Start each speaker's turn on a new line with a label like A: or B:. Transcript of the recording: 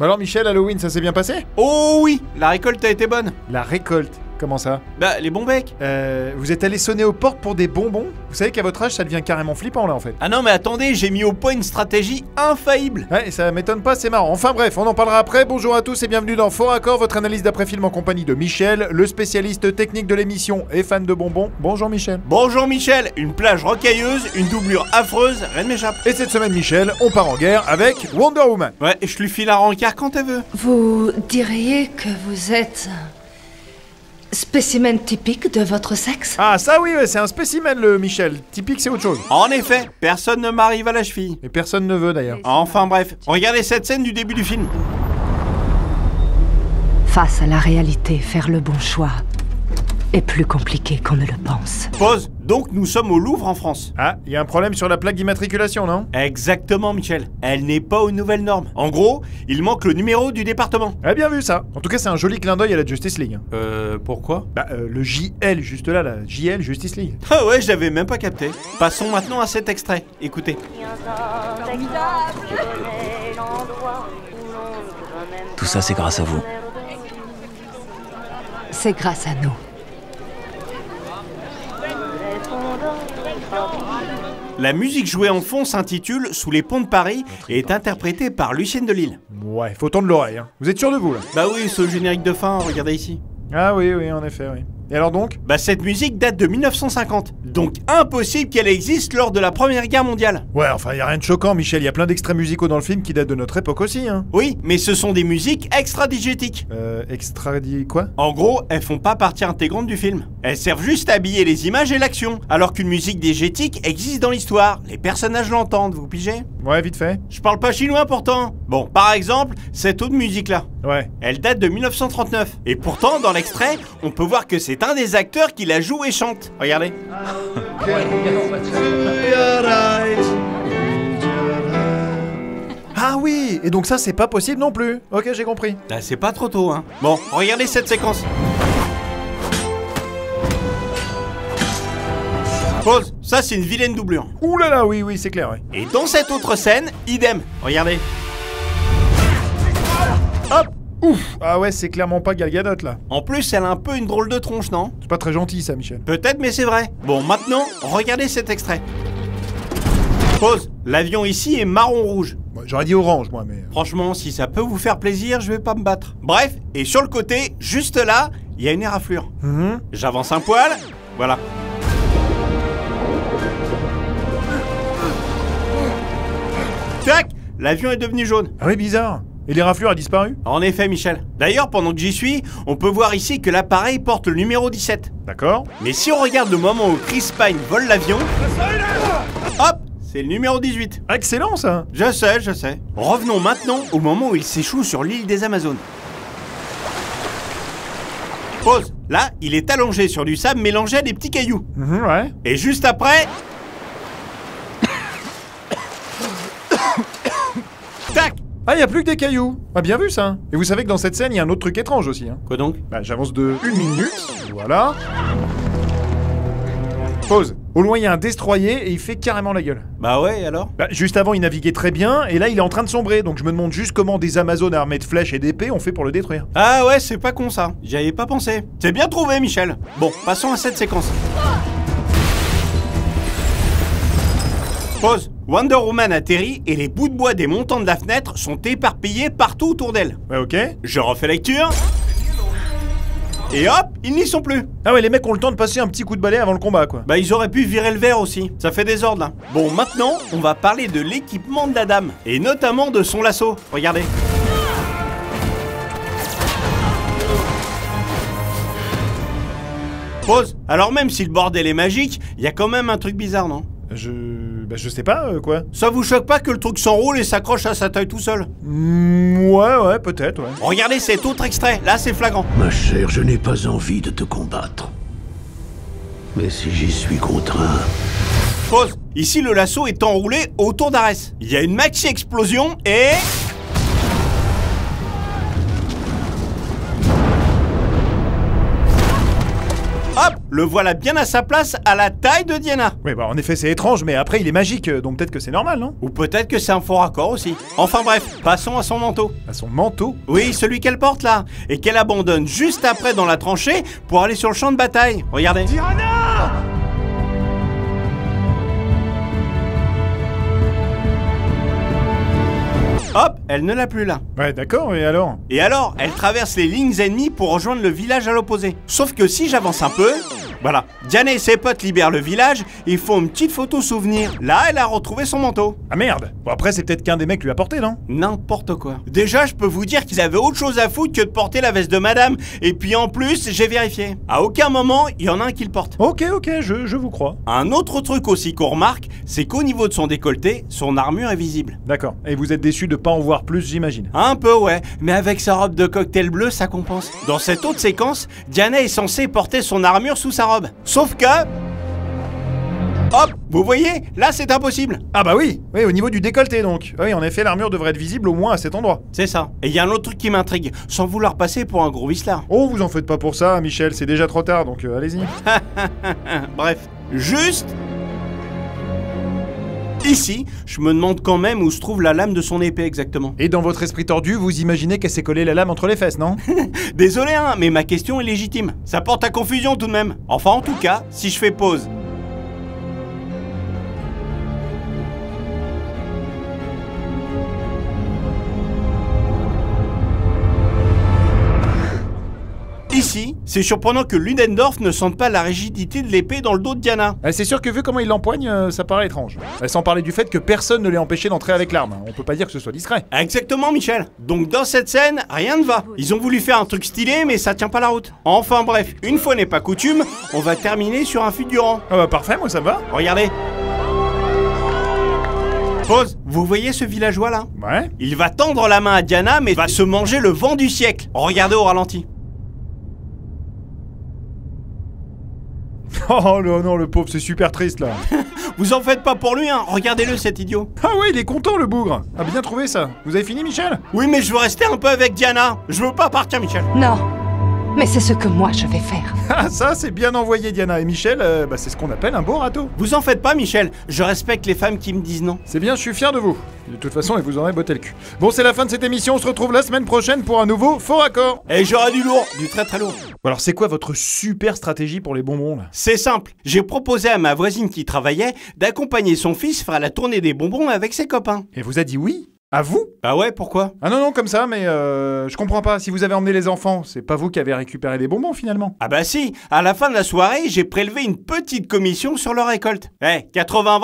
A: Bah alors Michel, Halloween, ça s'est bien passé?
B: Oh oui, la récolte a été bonne.
A: La récolte? Comment ça?
B: Bah, les bons becs.
A: Vous êtes allé sonner aux portes pour des bonbons? Vous savez qu'à votre âge, ça devient carrément flippant là en fait.
B: Ah non mais attendez, j'ai mis au point une stratégie infaillible.
A: Ouais, ça m'étonne pas, c'est marrant. Enfin bref, on en parlera après. Bonjour à tous et bienvenue dans Fort Accord, votre analyse d'après-film en compagnie de Michel, le spécialiste technique de l'émission et fan de bonbons. Bonjour Michel.
B: Bonjour Michel, une plage rocailleuse, une doublure affreuse, rien ne m'échappe.
A: Et cette semaine Michel, on part en guerre avec Wonder Woman.
B: Ouais, je lui file un rencard quand elle veut.
C: Vous diriez que vous êtes spécimen typique de votre sexe?
A: Ah ça oui, ouais, c'est un spécimen le Michel. Typique c'est autre chose.
B: En effet, personne ne m'arrive à la cheville.
A: Et personne ne veut d'ailleurs.
B: Enfin bref, regardez cette scène du début du film.
C: Face à la réalité, faire le bon choix est plus compliqué qu'on ne le pense.
B: Pause. Donc nous sommes au Louvre en France.
A: Ah, il y a un problème sur la plaque d'immatriculation, non?
B: Exactement Michel, elle n'est pas aux nouvelles normes. En gros, il manque le numéro du département.
A: Ah bien vu ça. En tout cas c'est un joli clin d'œil à la Justice League.
B: Pourquoi?
A: Bah le JL juste là, la JL Justice League.
B: Ah ouais, je l'avais même pas capté. Passons maintenant à cet extrait, écoutez.
D: Tout ça, c'est grâce à vous.
C: C'est grâce à nous.
B: La musique jouée en fond s'intitule Sous les ponts de Paris et est interprétée par Lucienne de Lille.
A: Ouais, faut tendre l'oreille. Hein. Vous êtes sûr de vous là?
B: Bah oui, c'est au générique de fin, regardez ici.
A: Ah oui, oui, en effet, oui. Et alors donc?
B: Bah cette musique date de 1950, donc impossible qu'elle existe lors de la Première Guerre mondiale.
A: Ouais, enfin, y a rien de choquant, Michel. Y a plein d'extraits musicaux dans le film qui datent de notre époque aussi, hein.
B: Oui, mais ce sont des musiques extra-digétiques.
A: Quoi?
B: En gros, elles font pas partie intégrante du film. Elles servent juste à habiller les images et l'action, alors qu'une musique diégétique existe dans l'histoire. Les personnages l'entendent, vous pigez?
A: Ouais, vite fait.
B: Je parle pas chinois pourtant. Bon, par exemple, cette autre musique-là.
A: Ouais.
B: Elle date de 1939. Et pourtant, dans l'extrait, on peut voir que c'est un des acteurs qui la joue et chante. Regardez.
A: Ah oui, et donc ça c'est pas possible non plus. Ok, j'ai compris.
B: Là, c'est pas trop tôt, hein. Bon, regardez cette séquence. Pause. Ça, c'est une vilaine doublure.
A: Ouh là là, oui, oui, c'est clair, ouais.
B: Et dans cette autre scène, idem. Regardez.
A: Hop. Ouf. Ah ouais, c'est clairement pas Gal Gadot là.
B: En plus, elle a un peu une drôle de tronche, non?
A: C'est pas très gentil ça, Michel.
B: Peut-être, mais c'est vrai. Bon, maintenant, regardez cet extrait. Pause. L'avion ici est marron-rouge.
A: Ouais, j'aurais dit orange, moi, mais...
B: Franchement, si ça peut vous faire plaisir, je vais pas me battre. Bref, et sur le côté, juste là, il y a une éraflure. J'avance un poil, voilà. Tac! L'avion est devenu jaune.
A: Ah oui, bizarre. Et l'éraflure a disparu?
B: En effet, Michel. D'ailleurs, pendant que j'y suis, on peut voir ici que l'appareil porte le numéro 17.
A: D'accord.
B: Mais si on regarde le moment où Chris Pine vole l'avion... Hop! C'est le numéro 18.
A: Excellent ça.
B: Je sais. Revenons maintenant au moment où il s'échoue sur l'île des Amazones. Pause. Là, il est allongé sur du sable mélangé à des petits cailloux.
A: Ouais.
B: Et juste après... Tac!
A: Ah, y a plus que des cailloux. Ah, bien vu ça. Et vous savez que dans cette scène, y a un autre truc étrange aussi, hein.
B: Quoi donc?
A: Bah, j'avance de 1 minute. Voilà. Pause. Au loin, il y a un destroyer et il fait carrément la gueule.
B: Bah ouais, alors?
A: Bah, juste avant, il naviguait très bien et là, il est en train de sombrer. Donc, je me demande juste comment des Amazones armées de flèches et d'épées ont fait pour le détruire.
B: Ah ouais, c'est pas con ça. J'y avais pas pensé. C'est bien trouvé, Michel. Bon, passons à cette séquence. Pause. Wonder Woman atterrit et les bouts de bois des montants de la fenêtre sont éparpillés partout autour d'elle.
A: Ouais, ok.
B: Je refais lecture. Et hop, ils n'y sont plus.
A: Ah ouais, les mecs ont le temps de passer un petit coup de balai avant le combat, quoi.
B: Bah ils auraient pu virer le verre aussi. Ça fait désordre là. Bon, maintenant, on va parler de l'équipement de la dame. Et notamment de son lasso. Regardez. Pause. Alors même si le bordel est magique, il y a quand même un truc bizarre, non?
A: Bah, je sais pas, quoi.
B: Ça vous choque pas que le truc s'enroule et s'accroche à sa taille tout seul?
A: Ouais, peut-être, ouais.
B: Regardez cet autre extrait, là c'est flagrant.
E: Ma chère, je n'ai pas envie de te combattre. Mais si j'y suis contraint...
B: Pause. Ici le lasso est enroulé autour d'Arès. Il y a une maxi explosion et... Hop, le voilà bien à sa place, à la taille de Diana.
A: Oui, bah en effet c'est étrange, mais après il est magique, donc peut-être que c'est normal, non?
B: Ou peut-être que c'est un faux raccord aussi. Enfin bref, passons à son manteau.
A: À son manteau?
B: Oui, celui qu'elle porte là, et qu'elle abandonne juste après dans la tranchée pour aller sur le champ de bataille. Regardez.
A: Diana!
B: Hop, elle ne l'a plus là.
A: Ouais, d'accord, et alors?
B: Et alors, elle traverse les lignes ennemies pour rejoindre le village à l'opposé. Sauf que si j'avance un peu, voilà, Diana et ses potes libèrent le village et font une petite photo souvenir. Là, elle a retrouvé son manteau.
A: Ah merde! Bon après c'est peut-être qu'un des mecs lui a porté, non?
B: N'importe quoi. Déjà, je peux vous dire qu'ils avaient autre chose à foutre que de porter la veste de madame. Et puis en plus, j'ai vérifié. À aucun moment, il y en a un qui le porte.
A: Ok, je vous crois.
B: Un autre truc aussi qu'on remarque, c'est qu'au niveau de son décolleté, son armure est visible.
A: D'accord. Et vous êtes déçu de pas en voir plus, j'imagine.
B: Un peu ouais, mais avec sa robe de cocktail bleu, ça compense. Dans cette autre séquence, Diana est censée porter son armure sous sa robe. Sauf que... Hop, vous voyez, là c'est impossible.
A: Ah bah oui, au niveau du décolleté donc. Oui, en effet, l'armure devrait être visible au moins à cet endroit.
B: C'est ça. Et il y a un autre truc qui m'intrigue, sans vouloir passer pour un gros vicelard.
A: Oh, vous en faites pas pour ça, Michel, c'est déjà trop tard, donc allez-y.
B: Bref, juste... Ici, je me demande quand même où se trouve la lame de son épée exactement.
A: Et dans votre esprit tordu, vous imaginez qu'elle s'est collée la lame entre les fesses, non?
B: Désolé hein, mais ma question est légitime. Ça porte à confusion tout de même. Enfin en tout cas, si je fais pause... Ici, c'est surprenant que Ludendorff ne sente pas la rigidité de l'épée dans le dos de Diana.
A: C'est sûr que vu comment il l'empoigne, ça paraît étrange. Sans parler du fait que personne ne l'ait empêché d'entrer avec l'arme. On peut pas dire que ce soit discret.
B: Exactement, Michel. Donc dans cette scène, rien ne va. Ils ont voulu faire un truc stylé, mais ça tient pas la route. Enfin bref, une fois n'est pas coutume, on va terminer sur un fulgurant.
A: Ah bah parfait, moi ça me va.
B: Regardez. Pause. Vous voyez ce villageois là?
A: Ouais.
B: Il va tendre la main à Diana, mais va se manger le vent du siècle. Regardez au ralenti.
A: Oh non, le pauvre, c'est super triste là.
B: Vous en faites pas pour lui, hein. Regardez-le cet idiot.
A: Ah ouais, il est content le bougre. Ah bien trouvé ça. Vous avez fini, Michel?
B: Oui, mais je veux rester un peu avec Diana. Je veux pas partir, Michel.
C: Non, mais c'est ce que moi je vais faire.
A: Ah ça, c'est bien envoyé, Diana. Et Michel, c'est ce qu'on appelle un beau râteau.
B: Vous en faites pas, Michel. Je respecte les femmes qui me disent non.
A: C'est bien, je suis fier de vous. De toute façon, il vous en aurait botté le cul. Bon, c'est la fin de cette émission. On se retrouve la semaine prochaine pour un nouveau Faux Raccord.
B: Et j'aurai du lourd, du très très lourd.
A: Alors, c'est quoi votre super stratégie pour les bonbons là?
B: C'est simple. J'ai proposé à ma voisine qui travaillait d'accompagner son fils faire la tournée des bonbons avec ses copains.
A: Et vous a dit oui? À vous?
B: Bah ouais, pourquoi?
A: Ah non, comme ça, mais je comprends pas. Si vous avez emmené les enfants, c'est pas vous qui avez récupéré les bonbons finalement.
B: Ah bah si, à la fin de la soirée, j'ai prélevé une petite commission sur leur récolte. 80